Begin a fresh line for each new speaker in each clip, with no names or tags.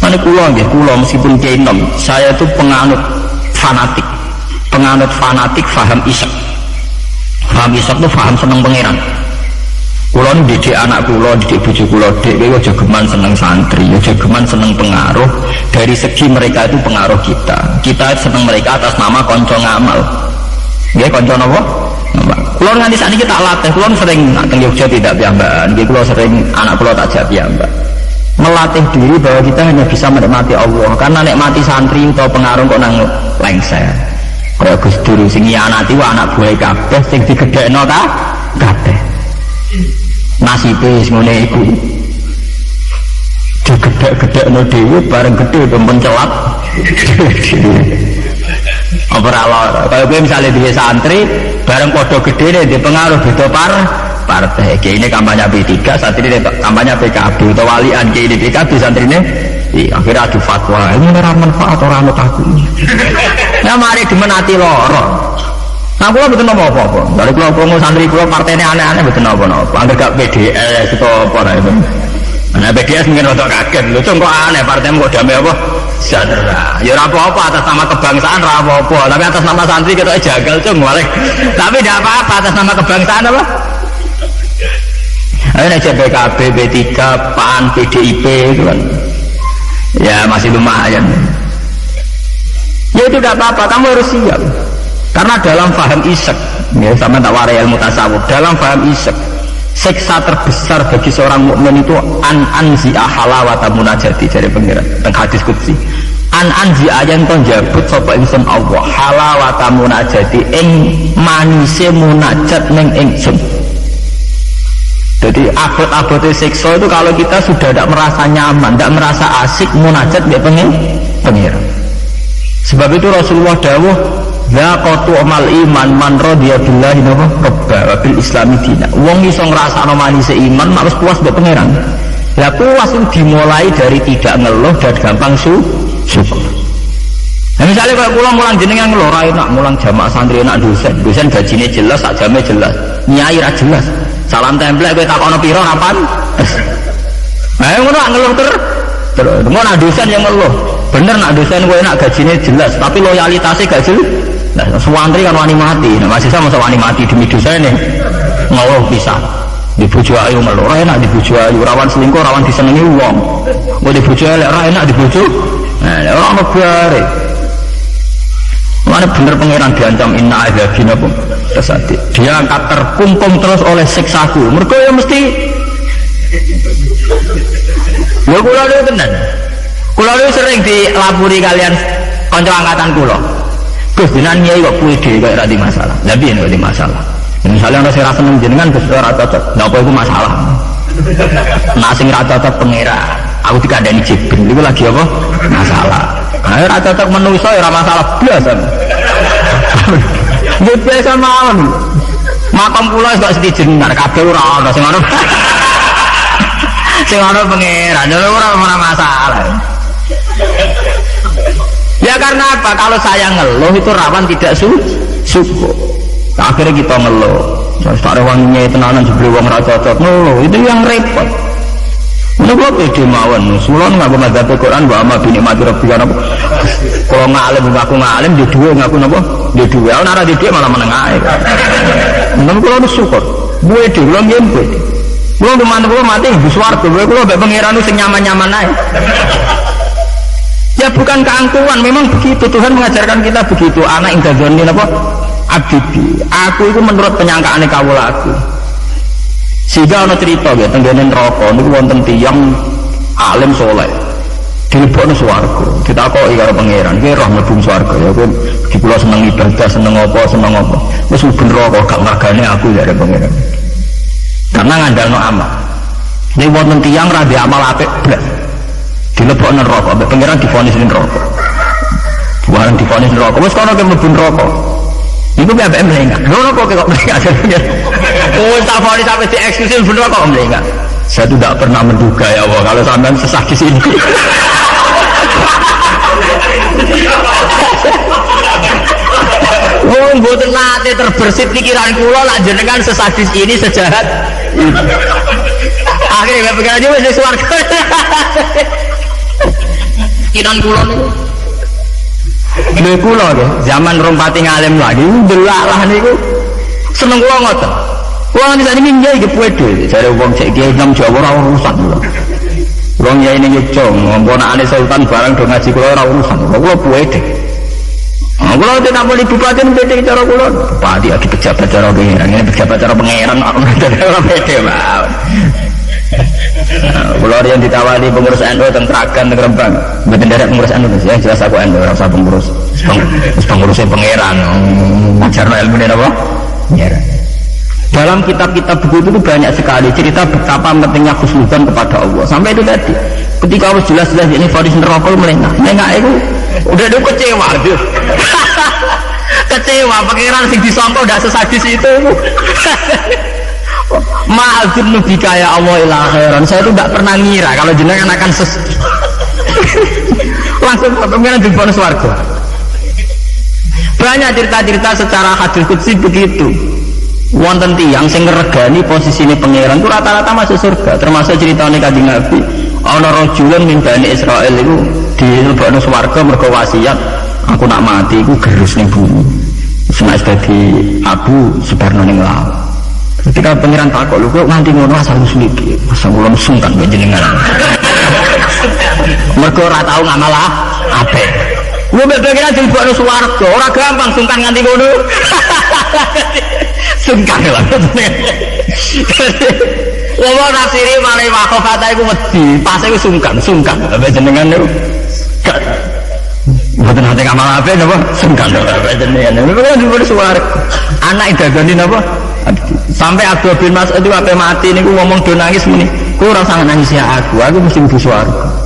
Mana kulo meskipun kiai nom, saya itu penganut fanatik, faham isak itu faham seneng pangeran. Kulo ini didik anak kulo, didik bojo kulo, dek kowe aja geman seneng santri, aja geman seneng pengaruh. Dari segi mereka itu pengaruh kita seneng mereka atas nama konco ngamal. Nggih konco napa? Kulo nganti sakniki tak latih, kulo sering teng Yogyakarta tidak piyambakan, nggih kulo sering anak kulo tak jak piyambak. Melatih diri bahwa kita hanya bisa menikmati Allah, karena nikmati santri atau pengaruh kok nang lengser. Kaya Gus Dur sing nyianati wa anak buah kabeh sing digedhekno ta kabeh. Nasibe wis ngene iku. Digedhek-gedhekno dhewe bareng gedhe pempencelat. Apa ora kaya kowe misale duwe santri bareng padha gedhene di pengaruh beda partai. Kayak ini kampanye P3, santri ini kampanye PKB atau walian kayak ini PKB santri ini akhirnya adu fatwa ini ora manfaat orang anut aku. Nah mari dimenati loro. Nah kula mboten apa-apa. Dari kula promo santri kula partene aneh-aneh mboten apa-apa. Angger gak PDS itu apa ra itu. Nah PDS mungkin rada kaget lho kok aneh partaimu kok damai apa? Sejahtera. Ya ora apa-apa atas nama kebangsaan ora apa-apa, tapi atas nama santri ketoke jagal cung malah. Tapi tidak apa-apa atas nama kebangsaan apa? Ayo aja PKB, B3, PAN, PDIP itu kan ya masih lumayan. Ya itu tidak apa-apa, kamu harus siap. Karena dalam faham isak, ya sama tak warai ilmu tasawuf, dalam faham isak, siksa terbesar bagi seorang mukmin itu anzi'a halawata munajati dari pengiran teng hadis qudsi. Anzi'a yang kon jabut sapa ingsun Allah halawata munajati ing manise munajat ning ingsun. Jadi abot-abotnya siksa itu kalau kita sudah tidak merasa nyaman, tidak merasa asik munajat dia pengiran. Sebab itu Rasulullah dawuh la qatu amal iman man radiya billahi rabba wa bil islami dina. Wong iso ngrasakno manise iman mak wis puas mbek pangeran. Lah puas itu dimulai dari tidak ngeluh dan gampang syukur. Nah misalnya kalau pulang jenengan ngeluh ra enak, mulang jamaah santri enak dosen gajine jelas, sak jame jelas, nyai ra jelas. Salam template kowe takono piro rapan? Ayo ngono ngeluh terus. Ngono dosen yang ngeluh. Bener nak dosen kowe enak gajine jelas, tapi loyalitasnya gak jelas. Nah, suwantri kan wani mati. Nah, masih sama wani mati demi dosane. Ngeluh pisan. Di bojo ayu ngeluh, ora enak di bojo ayu, rawan selingkuh, rawan disenengi wong. Kok di bojo elek ora enak di bojo. Nah, ora ono bare. Mana bener pangeran diancam inna adzabina pun tersadik. Dia angkat terkumpung terus oleh siksaku. Mergo ya mesti ya kula niku tenan. Kula niku sering dilapuri kalian kanca angkatan kula. Gus jenengan nyai kok pede kok ora di masalah. Lah piye nek di masalah? Misalnya ana sing ra seneng jenengan Gus ora cocok. Lah apa iku masalah? Nah sing ra cocok pangeran. Aku dikandani Jibril niku lagi apa? Masalah. Nah ora cocok manusa ora masalah blas. Nggih biasa mawon. Makam kula kok sedhi jenengan kabeh ora ana sing ana. Sing ana pangeran ora masalah. Ya karena apa? Kalau saya ngeluh itu rawan tidak syukur. Akhirnya kita ngeluh. Saya wanginya tenanan jebule wong ra cocok ngeluh. Itu yang repot. Napa pede mawon. Sulon ngaku madzhab Quran wa amma bi nikmati rabbika. Kalau ngalim ngaku ngalim di dhuwe ngaku napa? Di dhuwe. Ana ora di dhuwe malah meneng ae. Men kula syukur. Buwe dhewe kula nggih pede. Kula teman kula mati di swarga. Kula mbek pangeran sing nyaman-nyaman ae. Ya bukan keangkuhan, memang begitu. Tuhan mengajarkan kita begitu. Anak indah zonni apa? Abdi. Aku itu menurut penyangkaane kawula aku. Sehingga ana cerita ya tenggene neraka niku wonten tiyang alim saleh. Dilebokno swarga. Ditakoki karo pangeran, "Ki roh mlebu swarga ya kowe iki kula seneng ibadah, seneng apa? Wis ben neraka gak margane aku ya pangeran." Karena ngandalno amal. Nek wonten tiyang ra ndek amal apik blas. Dilebokno neraka, mbek pangeran divonis neraka. Bareng divonis neraka, wis kono ke mlebu neraka. Iku piye ambek mlengak. Ngono kok mlengak jadinya. Oh, tak vonis sampai di eksklusif bener kok mlengak. Saya tidak pernah menduga ya Allah kalau sampean sesadis ini. Oh, mboten nate terbersit pikiran kula lak jenengan sesadis ini sejahat ini. Akhirnya pikiran dia wis swarga. keyakinan kula niku. Lha kula nggih, zaman rong pati ngalim lagi ndelalah niku seneng kula ngoten. Kula nganti sakniki nggih iki pede, jare wong sik kiai nang Jawa ora urusan kula. Wong yai ning Yogyakarta, nggonane sultan barang do ngaji kula ora urusan. Kula pede. Kula tidak boleh bupati pede cara kula. Bupati lagi pejabat cara pangeran, ini pejabat cara pangeran ora pede mawon. Kula yang ditawari pengurus NU teng Tragan teng Rembang. Mboten derek pengurus NU ya jelas aku NU ora usah pengurus. Pengurusnya pangeran. Ngajarno ilmune napa? Pangeran. Dalam kitab-kitab buku itu banyak sekali cerita betapa pentingnya khusnudzon kepada Allah. Sampai itu tadi, ketika Allah jelas-jelas ini vonis neraka melengah itu udah dia kecewa gitu. Kecewa pangeran sing disangka udah sesadis itu. Ma'adzim nubika ya Allah ila khairan. Saya itu tidak pernah ngira kalau jenengan akan langsung pangeran di bonus warga. Banyak cerita-cerita secara hadis qudsi begitu. Wonten tiyang sing ngregani posisine pangeran itu rata-rata masuk surga, termasuk ceritane Kanjeng Nabi ana rajulun min Bani Israil iku dilebokno swarga mergo wasiat aku nak mati iku gerus ning bumi semas dadi abu sebarno ning laut. Ketika pangeran takok lho kok nganti ngono asal musliki masa kula sungkan mbek jenengan mergo ora tau ngamal apik. Lu berpikiran dilebokno swarga ora gampang sungkan nganti ngono. Sungkan lah. Wong nafsiri male wakofata iku wedi, pas iku sungkan. Apa jenengan niku? Mboten nate ngamal apik napa? Sungkan apa jenengan. Niku kan dipun suwarga. Anak idagani napa? Sampai Abdul bin Mas'ud itu ape mati niku ngomong do nangis muni. Ku ora usah nangis ya aku mesti mlebu swarga.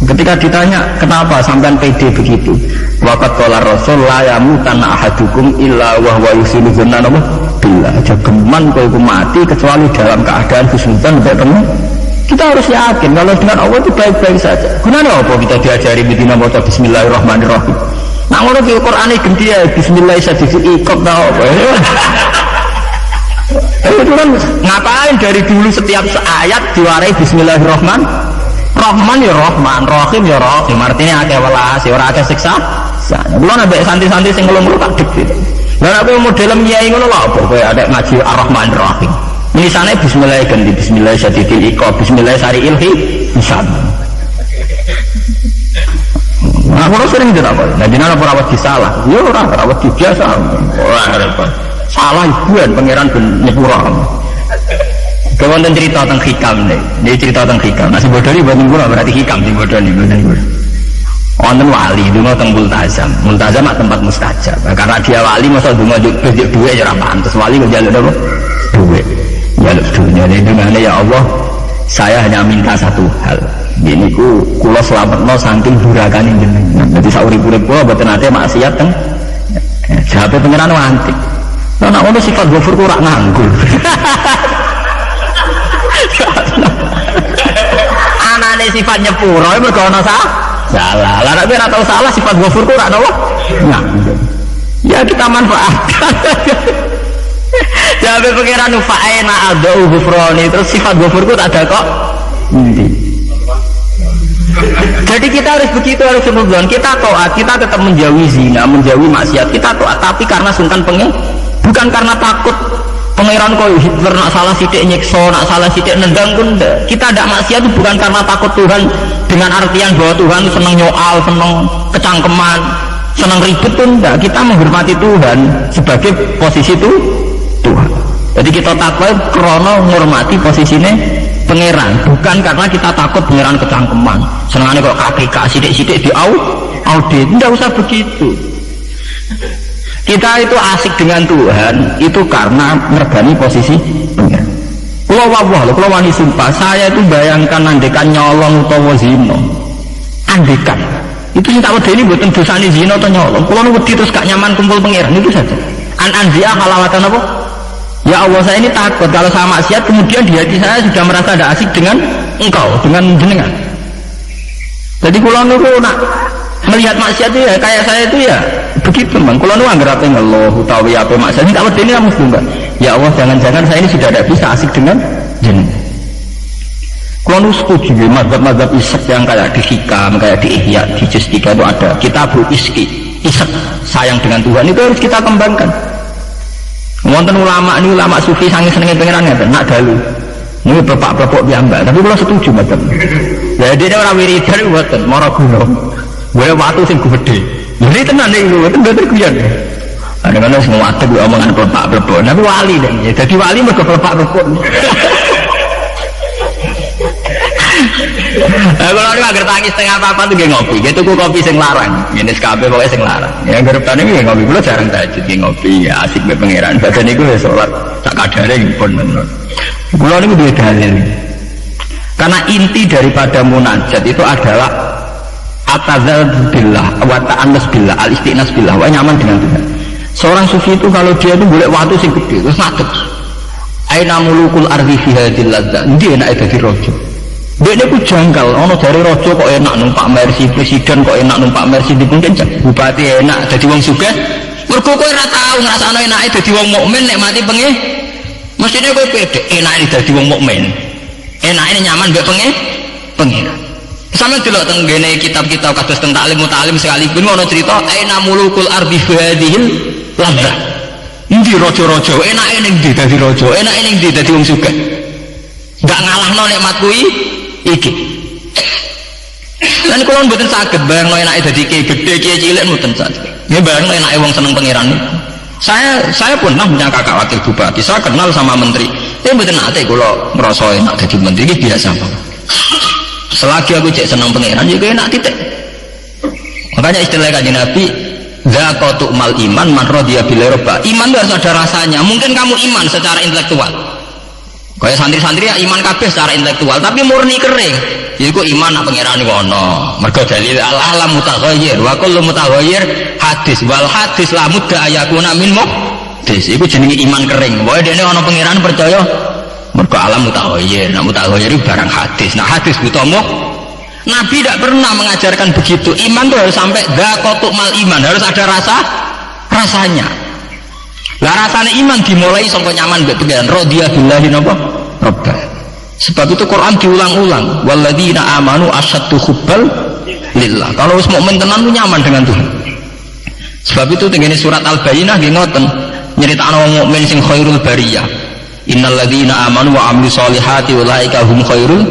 Ketika ditanya kenapa sampean pede begitu, waqat qala rasul la yamutanna ahadukum illa wa huwa yusilu dzanna billah. Jageman kowe mati kecuali dalam keadaan husnudzon bertemu. Kita harus yakin kalau dengan Allah itu baik-baik saja. Gunanya apa kita diajari bidina maca bismillahirrahmanirrahim. Nah ngono ki Qur'ane ganti ya bismillah sadiki ikop ta apa. Itu kan ngapain dari dulu setiap ayat diwarai bismillahirrahmanirrahim. Rahman ya Rahman, Rahim ya Rahim. Artinya akeh welas, ya ora akeh siksa. Kulo nek santai-santai sing ngelung-ngelung tak dek. Lah nek model miyai ngono lho apa kowe ada ngaji Ar-Rahman Ar-Rahim. Misalnya bismillah ganti bismillah sadidil iqab, bismillah sariil hisab. Nah, kulo sering ndak apa. Nah, dina ora wedi salah. Ya ora wedi biasa. Ora repot. Salah ibuan pangeran ben nyepura. Kemudian cerita tentang hikam nih, dia cerita tentang hikam. Nasi bodoni buatin gula berarti hikam si bodoni buatin gula. Wonten wali dulu tentang multazam tempat mustajab. Karena dia wali masa dulu duit ya pantas wali kok jaluk apa? Duit, jaluk dunia. Jadi dengannya ya Allah, saya hanya minta satu hal. Ini kulo selamatno saking durakan ini. Jadi sauri-uri kulo buatin nanti maksiat kan. Jawabnya pengiran wantik. Nah, nak sifat gofur kurang nganggur. Anane sifat nyepuro mergo ana salah. Lah nek ora tau salah sifat ghafur ku ora napa? Nah. Ya kita manfaatkan. Jabe pengiran fa'ina adzau ghufrani terus sifat ghafur ku tak ada kok. Jadi kita harus begitu, harus senudzon. Kita taat, kita tetap menjauhi zina, menjauhi maksiat. Kita taat tapi karena sungkan pengen, bukan karena takut. Pangeran kau Hitler nak salah sidik nyekso, nak salah sidik nendang pun kita tidak maksiat itu bukan karena takut Tuhan dengan artian bahwa Tuhan senang nyoal, senang kecangkeman, senang ribut pun tidak. Kita menghormati Tuhan sebagai posisi itu Tuhan. Jadi kita takwa karena menghormati posisinya pangeran, bukan karena kita takut pangeran kecangkeman. Senangnya kalau KPK sidik-sidik di audit, tidak usah begitu. Kita itu asik dengan Tuhan itu karena meregani posisi pengiran. Kalau wabah, kalau wani sumpah, saya itu bayangkan andekan nyolong utawa zina. Andekan itu sing tak wedeni mboten dosane zina atau nyolong. Kalau wedi terus gak nyaman kumpul pengiran itu saja. Anzia halawatan apa? Ya Allah, saya ini takut kalau sama maksiat kemudian di hati saya sudah merasa tidak asik dengan engkau, dengan jenengan. Jadi kalau niku nak melihat maksiat itu ya kayak saya itu ya begitu bang. Kalau nu anggap apa ngeluh utawi apa maksiat ini tak wedeni kamu enggak. Ya Allah, jangan-jangan saya ini sudah tidak bisa asik dengan jenengan. Kalau setuju ya, mazhab-mazhab isek yang kayak di Hikam, kayak di Ihya, di Juz 3 itu ada Kitabul Iski, isek sayang dengan Tuhan, itu harus kita kembangkan. Wonten ulama ini, ulama sufi sangat senengnya pengiran ngeten, nak dalu ini bapak-bapak biamba, tapi kalau setuju macam jadi dia orang wiridan wonten mara gunung boleh waktu sing gede jadi tenan nih wonten bener kuyan kadang-kadang semua waktu gue omongan bapak-bapak tapi wali deh, jadi wali mereka bapak-bapak. Kalau orang agar tangis setengah apa tuh dia ngopi, gitu gue kopi sing larang, ini SKP pokoknya sing larang. Yang gerepane gue ngopi, gue jarang tahajud dia ngopi, ya asik be pangeran. Badan itu ya sholat, tak kadare pun benar. Gue ini gue dalil, karena inti daripada munajat itu adalah atazal billah, wa ta'annas billah, al istiqnas billah, wa nyaman dengan Tuhan. Seorang sufi itu kalau dia itu boleh waktu sing gede, terus ngadeg. Aina mulukul ardi fi hadhil ladzah, dia enak dadi raja. Dia ku janggal, ono dari rojo kok enak numpak mercy, presiden kok enak numpak mercy, mungkin bupati enak jadi wong sugih. Mergo kowe ora tau ngrasakno enake dadi wong mukmin nek mati pengen. Mestine kowe pede enake dadi wong mukmin. Enake nyaman mbek pengen. Sampe delok teng ngene kitab-kitab kados teng taklim mutalim sekalipun ono cerita aina mulukul ardi hadhil ladzah. Endi raja-raja enake ning ndi dadi raja, enake ning ndi dadi wong sugih. Enggak ngalahno nikmat kuwi iki. Lan kula mboten saged bayangno enake dadi kiai gedhe kiai cilik mboten saged. Nggih bayangno enake wong seneng pangeran. Saya pun punya kakak wakil bupati, saya kenal sama menteri. Tapi mboten nate kula ngrasa enak dadi menteri iki biasa banget. Selagi aku cek seneng pangeran ya enak titik. Makanya istilah Kanjeng Nabi zaqatu mal iman man radiya bil rabba. Iman itu harus ada rasanya. Mungkin kamu iman secara intelektual. Kayak santri-santri ya iman kabeh secara intelektual tapi murni kering. Iku iman nak pangeran iku ana. Mergo dalil al-alam mutaghayyir wa kullu mutaghayyir hadis wal hadis la mudda ayakuna min muhdis. Iku jenenge iman kering. Wae dene ana pangeran percaya mergo alam mutaghayyir. Nak mutaghayyir barang hadis. Nah hadis butuh Nabi tidak pernah mengajarkan begitu. Iman itu harus sampai dzaqatu mal iman, harus ada rasanya. Lah rasane iman dimulai sangka nyaman mbek pengen radhiya billahi napa rabba. Sebab itu Quran diulang-ulang walladzina amanu asyaddu hubbal lillah. Kalau wis mukmin tenan ku nyaman dengan Tuhan. Sebab itu tengene surat Al-Bayyinah nggih ngoten nyeritakno wong mukmin sing khairul bariyah. Innalladzina amanu wa amilus solihati ulaika hum khairul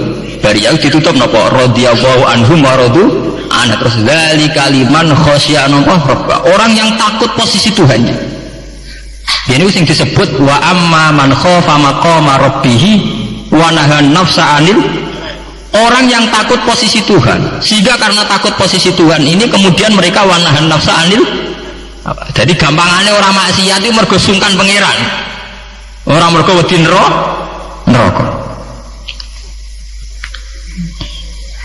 bariyah. Ditutup napa radhiyallahu anhum wa radu an. Terus dzalika liman khasyya napa rabba. Orang yang takut posisi Tuhannya. Ini yang disebut wa amma man khafa maqama rabbih wa nahan nafsa anil. Orang yang takut posisi Tuhan, sehingga karena takut posisi Tuhan ini kemudian mereka wa nahan nafsa anil. Jadi gampangannya orang maksiat itu mergo sungkan pangeran. Orang mergo wedi neraka.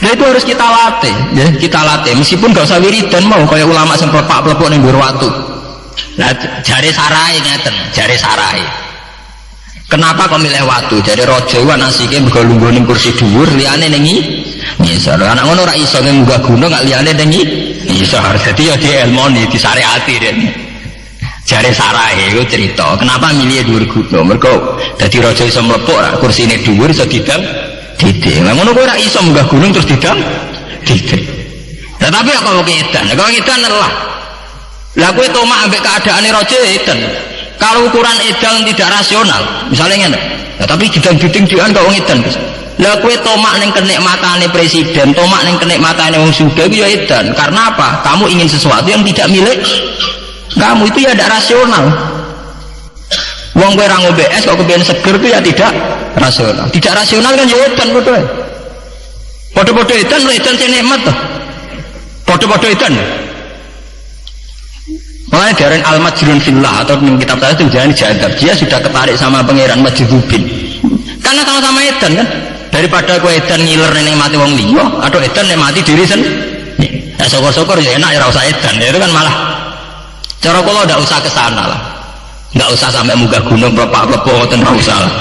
Nah itu harus kita latih, ya kita latih. Meskipun gak usah wiridan mau kayak ulama sing plepak-plepok ning dhuwur watu. Nah, jari sarai ngeten, jari sarai. Kenapa kok milih watu? Jari rojo iku nasike mergo lungguh ning kursi dhuwur, liyane ning ngisor. Anak ngono ora iso munggah gunung gak liyane ning ngisor. Dadi ya dielmoni, disariati den. Jari sarai iku cerita. Kenapa milih dhuwur gunung? Mergo dadi rojo iso mlepuk ra kursine dhuwur iso didang didik. Lah ngono kowe ora iso munggah gunung terus didang didik. Tetapi kok edan, kok edan lah. Lah kowe tomak ambek keadaane raja edan. Kalau ukuran edan tidak rasional, misalnya ngene. Nah, tapi didang-diding-dian kok wong edan. Lah kowe tomak ning kenikmatane presiden, tomak ning kenikmatane wong sugih ku ya edan. Karena apa? Kamu ingin sesuatu yang tidak milik kamu, itu ya tidak rasional. Wong kowe ra ngombe es kok kepen seger itu ya tidak rasional. Tidak rasional kan ya edan padha. Padha-padha edan lho, edan sing nikmat to. Padha-padha edan. Makanya dari Al-Majrun Fillah atau kitab saya itu jangan jadab, dia sudah ketarik sama pangeran Majidubin karena sama-sama edan kan, daripada kau edan ngiler nenek mati wong liya atau edan nenek mati diri sendiri. Ya syukur-syukur ya enak ya usah edan, ya itu kan malah cara kalau tidak usah kesana lah, tidak usah sampai munggah gunung pelepak-plepok dan tidak usah lah.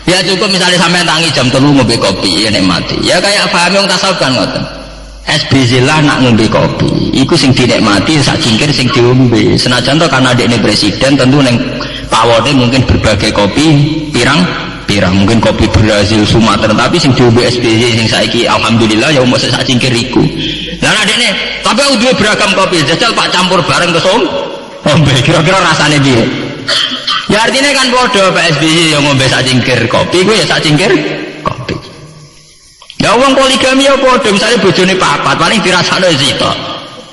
Ya cukup misalnya sampai tangi jam 3 ngombe kopi ya nenek mati, ya kayak paham yang tasawuf kan ngoten. SBZ lah nak ngombe kopi iku sing dinikmati sak cingkir sing diombe senajan to karena dekne presiden tentu neng pawone mungkin berbagai kopi pirang pirang mungkin kopi Brazil Sumatera tapi sing diombe SBY sing saiki alhamdulillah ya umur sak cingkir iku. Lah nek dekne tapi aku duwe beragam kopi jajal Pak campur bareng ke ombe kira-kira rasane piye? Ya artinya kan bodoh Pak SBY yang ngombe sak cingkir kopi gue ya sak cingkir kopi. Ya wong poligami ya bodoh misalnya bojone papat paling dirasakno sito.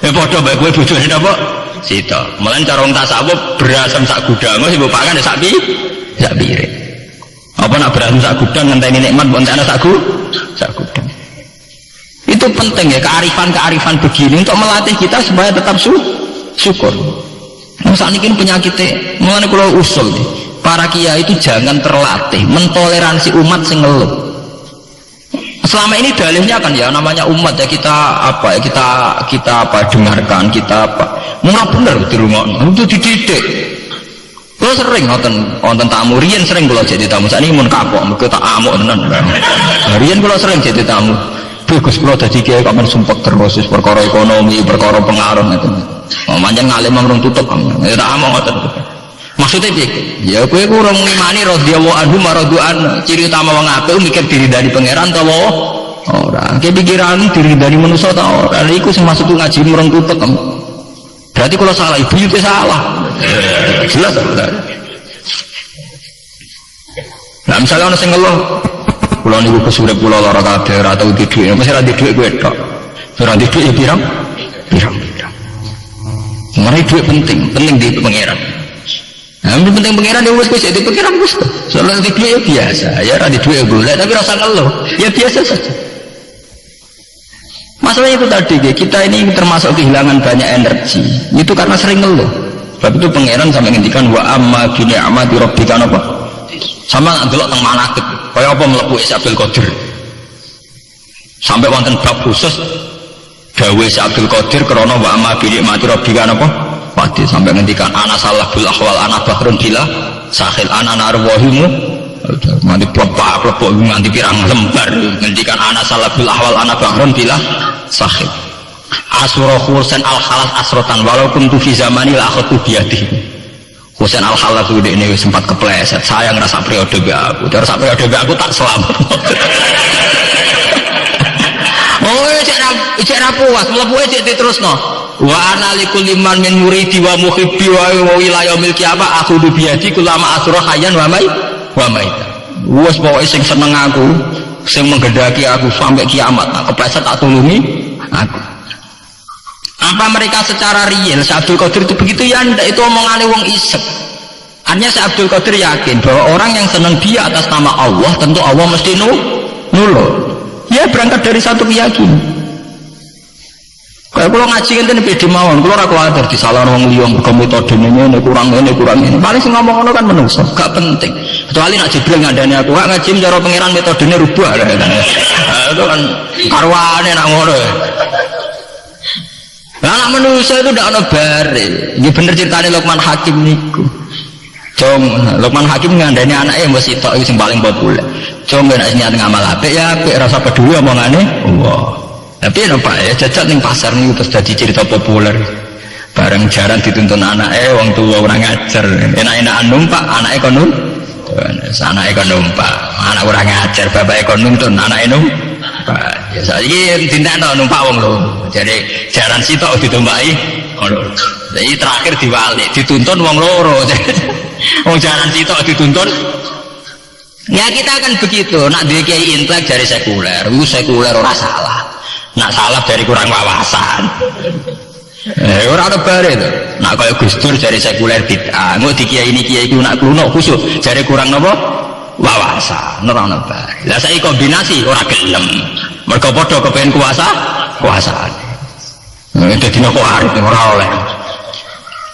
Ya bodoh bae gue bojone napa? Sito. Mulane cara wong tasawuf berasam sak gudang sing mbok pakan sak piring. Apa nak berasam sak gudang ngenteni nikmat mbok entekno sak gudang. Itu penting ya kearifan begini untuk melatih kita supaya tetap syukur. Saat ini penyakitnya, mulai kalau usul para kiai itu jangan terlatih mentoleransi umat sing ngeluh. Selama ini dalihnya kan ya namanya umat ya kita dengarkan kita murah bener di rumah itu dididik. Kalau sering nonton tamu riyen sering kalau jadi tamu saat ini mun kapok mereka tak amuk tenan. Riyen kalau sering jadi tamu. Bagus kalau jadi kiai kok men sumpek terus perkara ekonomi perkara pengaruh itu. Manjan ngalim mamrung tutup ya tak amuk ngoten. Maksudnya piye? Ya kowe kurang ngimani radhiyallahu anhu maradhuan ciri utama wong apik mikir diri dari pangeran ta ora. Ki pikiran diri dari manusa ta ora. Iku sing maksud ngaji murung tutup. Berarti kalau salah ibu itu salah. Jelas betul. Nah misalnya ana sing ngeluh kula niku kesurip kula lara kabeh ora tau di dhuwit. Mesti ra di dhuwit kowe tok. Ora di dhuwit ya pirang. Mari dhuwit penting di pangeran. Nah, penting pangeran ya wis di pangeran wis. Soalnya di dhuwit ya biasa. Ya ra di dhuwit golek tapi rasa ngeluh. Ya biasa saja. Masalahnya itu tadi kita ini termasuk kehilangan banyak energi. Itu karena sering ngeluh. Sebab itu pangeran sampai ngendikan wa amma bi ni'mati rabbika apa? Sama ndelok teng manaqib. Kaya apa mlebu Abdul Qadir. Sampai wonten bab khusus gawe Abdul Qadir krana wa amma bi ni'mati rabbika apa? Pati sampai ngendikan ana salahul ahwal ana bahrun bila sahil ana narwahimu nganti plebak nganti pirang lembar ngendikan ana salahul ahwal ana bahrun bila sahil asura khursan al halal asrotan walaupun tu fi zamani la akhatu biadi. Husain al-Halal itu ini sempat kepleset. Saya ngerasa periode aku. Terus periode aku tak selamat. Oh, cek puas. Melepuh cek terus no. Wa analikul liman min muridi wa muhibbi wa wilayah milki apa aku dubiadi kulama asroh hayan wa maita. Wes pokoknya sing seneng aku, sing menggedaki aku sampai kiamat. Kepleset tak tulungi aku. Apa mereka secara real Abdul Qadir itu begitu ya enggak, itu omongannya wong isek. Hanya Abdul Qadir yakin bahwa orang yang senang dia atas nama Allah tentu Allah mesti nulung. Ya berangkat dari satu keyakinan. Kayak kalau ngaji kan beda mawon, kalau ora kuwatir disalahno wong liya mergo metodene ngene kurang ini. Paling sing ngomong ngono kan menungso, gak penting. Kecuali nak Jibril ngandani aku, gak ngaji cara pangeran metodene rubah. Itu kan karwane nak ngono. Anak manusia itu tidak ada bare. Ini bener ceritanya Luqman Hakim niku. Luqman Hakim ngandani anaknya yang masih tok itu yang paling populer. Nek niat ngamal apik ya apik rasa peduli omongane. Wah. Tapi ya Pak ya jajak ning pasar niku terus jadi cerita populer. Bareng jaran dituntun anaknya wong tua orang ngajar. Enak-enakan numpak anaknya kon anaknya kon numpak. Anak orang ngajar bapaknya kon nuntun anaknya numpak. Ya saiki dintekno numpak wong lho. Jadi jaran sitok ditumpaki ngono. Jadi terakhir diwalik dituntun wong loro. Wong jaran sitok dituntun. Ya kita akan begitu. Nak duwe kiai intelek jare sekuler, iku sekuler ora salah. Nak salah dari kurang wawasan. Ora ada bare to. Nak kaya Gus Dur jare sekuler bid'ah. Engko di kiai ini kiai iku nak kluno khusuk jare kurang napa? Wawasan. Ora ono bare. Lah saiki kombinasi ora gelem. Mergo padha kepengin kuasaan. Dadi nopo arep ora oleh.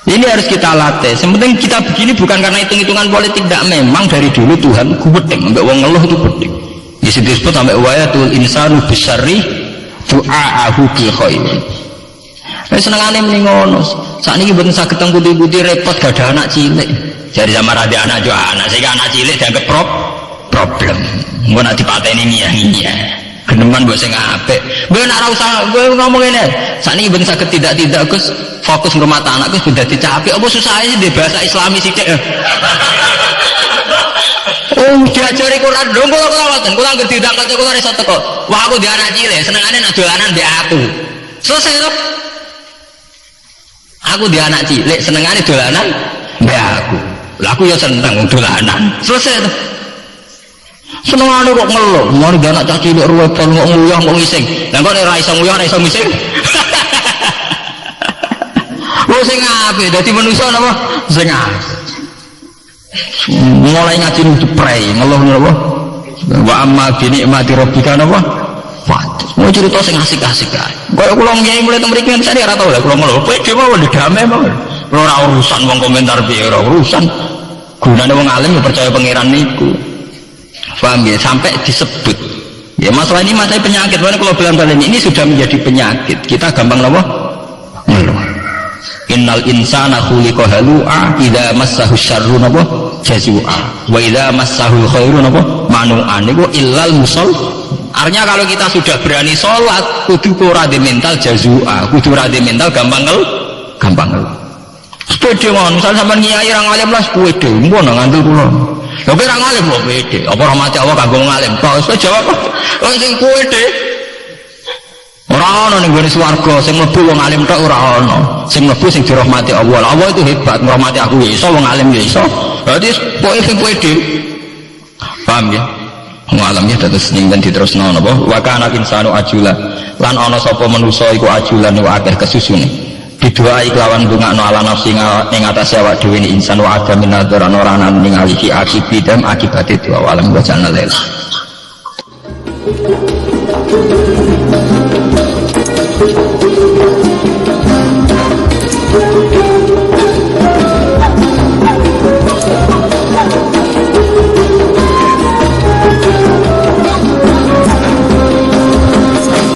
Ini harus kita latih. Sementing kita begini bukan karena hitung-hitungan politik, tidak. Memang dari dulu Tuhan kuweting, mbak wong ngeluh itu penting. Disebut sampai wayatul insanu bisyarri du'aahu bil khair. Senengane mending ngono. Sakniki mboten saged teng putih-putih repot gak ada anak cilik. Jari sama rada anak jo anak, sehingga anak cilik dianggap problem. Engko nek dipateni ngiya-ngiya. Geneman mbok sing apik. Kowe nek ora usah kowe ngomong ngene. Sakniki ben saged tidak Gus fokus ngurmat anak Gus ben dadi capek. Apa susah ae di bahasa Islami sithik. Diajari Quran dong kula ngoten. Kula anggere diundang kanca kula iso teko. Wah aku di anak cilik, senengane nak dolanan mbek aku. Selesai to. Aku di anak cilik, senengane dolanan mbek aku. Lah aku ya seneng dolanan. Selesai to. Senengane kok ngeluh, mari di anak cilik ruwet kok nguyah kok ngising. Lah kok ora iso nguyah, ora iso ngising. Wong sing apik dadi manusa napa? Sing apik. Mulai ngaji nuju prei ngeluh napa wa amma bi nikmati rabbika napa mau cerita sing asik-asik ae kaya kula ngiyi mulai teng mriki saya ora tau lha kula ngeluh pede mawon digame mawon ora urusan wong komentar piye ora urusan gunane wong alim ya percaya pangeran niku paham ya sampai disebut ya masalah ini masalah penyakit makanya kalau bilang kalian ini sudah menjadi penyakit kita gampang napa ngeluh. Innal insana khuliqa halu'a idza massahu syarru napa jazua wa idza massahu khairu napa manu'an niku illal musall. Artinya kalau kita sudah berani sholat kudu ora de mental jazua, kudu ora de mental gampang ngel. Sepede mon, misal sampean nyai ra ngalim lah sepede, mbon ngandel kula. Lha kok ra ngalim kok pede. Apa rahmati Allah kanggo ngalim? Kok iso jawab kok. Wong sing pede ora ana ning gone swarga sing mlebu wong alim tok ora ana sing mlebu sing dirahmati Allah. Allah itu hebat ngrahmati aku ya iso wong alim ya iso. Berarti pokoke sing pede. Paham ya? Wong alim ya terus ning ben diterusno napa? Wa kana insanu ajula. Lan ana sapa manusa iku ajulan wa akeh kesusune. Didoai kelawan bungakno ala nafsi ing atase awak dhewe ni insan wa adam minadzar ora ana ning aliki akibidam akibate doa alam wa jannah.